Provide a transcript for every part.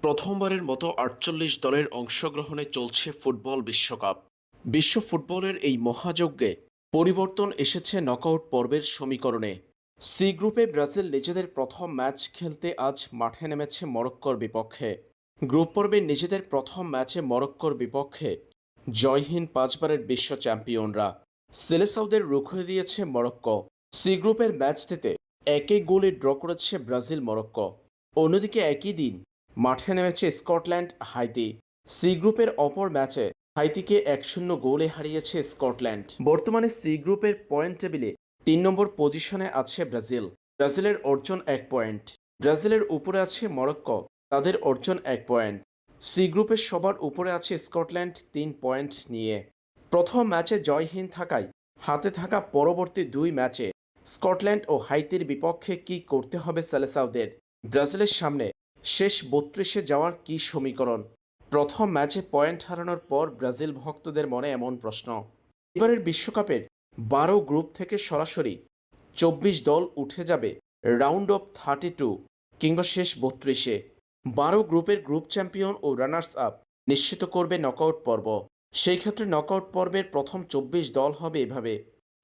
প্রথমবারের মতো ৪৮ দলের অংশগ্রহণে চলছে ফুটবল বিশ্বকাপ। বিশ্ব ফুটবলের এই মহাযজ্ঞে পরিবর্তন এসেছে নকআউট পর্বের সমীকরণে। সি গ্রুপে ব্রাজিল নিজেদের প্রথম ম্যাচ খেলতে আজ মাঠে নেমেছে মরক্কোর বিপক্ষে। গ্রুপ পর্বে নিজেদের প্রথম ম্যাচে মরক্কোর বিপক্ষে জয়হীন ৫বারের বিশ্ব চ্যাম্পিয়নরা সেলেসাউদের রুখে দিয়েছে মরক্কো। সি গ্রুপের ম্যাচটিতে একই গোলে ড্র করেছে ব্রাজিল মরক্কো। অন্যদিকে একই দিন মাঠে নেমেছে স্কটল্যান্ড হাইতি। সি গ্রুপের অপর ম্যাচে হাইতিকে ১-০ গোলে হারিয়েছে স্কটল্যান্ড। বর্তমানে সি গ্রুপের পয়েন্ট টেবিলে ৩ নম্বর পজিশনে আছে ব্রাজিল। ব্রাজিলের অর্জন ১ পয়েন্ট। ব্রাজিলের উপরে আছে মরক্কো, তাদের অর্জন ১ পয়েন্ট। সি গ্রুপের সবার উপরে আছে স্কটল্যান্ড ৩ পয়েন্ট নিয়ে। প্রথম ম্যাচে জয়হীন থাকায় হাতে থাকা পরবর্তী ২ ম্যাচে স্কটল্যান্ড ও হাইতির বিপক্ষে কী করতে হবে সেলেসাউদের? ব্রাজিলের সামনে শেষ ৩২-এ যাওয়ার কী সমীকরণ? প্রথম ম্যাচে পয়েন্ট হারানোর পর ব্রাজিল ভক্তদের মনে এমন প্রশ্ন। এবারের বিশ্বকাপের ১২ গ্রুপ থেকে সরাসরি ২৪ দল উঠে যাবে রাউন্ড অফ ৩২ কিংবা শেষ ৩২-এ। ১২ গ্রুপের গ্রুপ চ্যাম্পিয়ন ও রানার্স আপ নিশ্চিত করবে নকআউট পর্ব। সেই ক্ষেত্রে নকআউট পর্বের প্রথম ২৪ দল হবে এভাবে।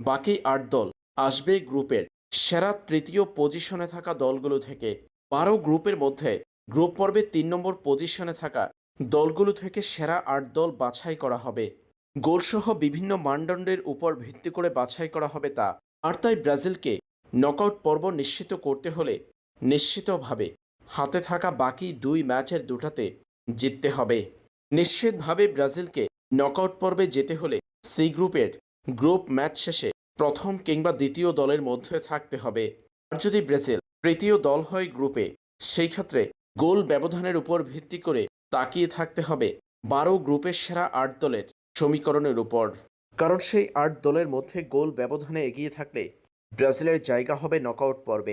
বাকি ৮ দল আসবে গ্রুপের সেরা তৃতীয় পজিশনে থাকা দলগুলো থেকে। ১২ গ্রুপের মধ্যে গ্রুপ পর্বে ৩ নম্বর পজিশনে থাকা দলগুলো থেকে সেরা ৮ দল বাছাই করা হবে। গোলসহ বিভিন্ন মানদণ্ডের উপর ভিত্তি করে বাছাই করা হবে তা। আর তাই ব্রাজিলকে নকআউট পর্ব নিশ্চিত করতে হলে নিশ্চিতভাবে হাতে থাকা বাকি ২ ম্যাচের দুটাতে জিততে হবে। নিশ্চিতভাবে ব্রাজিলকে নকআউট পর্বে যেতে হলে সি গ্রুপের গ্রুপ ম্যাচ শেষে প্রথম কিংবা দ্বিতীয় দলের মধ্যে থাকতে হবে। আর যদি ব্রাজিল তৃতীয় দল হয় গ্রুপে, সেই ক্ষেত্রে গোল ব্যবধানের উপর ভিত্তি করে তাকিয়ে থাকতে হবে ১২ গ্রুপের সেরা ৮ দলের সমীকরণের উপর। কারণ সেই ৮ দলের মধ্যে গোল ব্যবধানে এগিয়ে থাকলে ব্রাজিলের জায়গা হবে নকআউট পর্বে।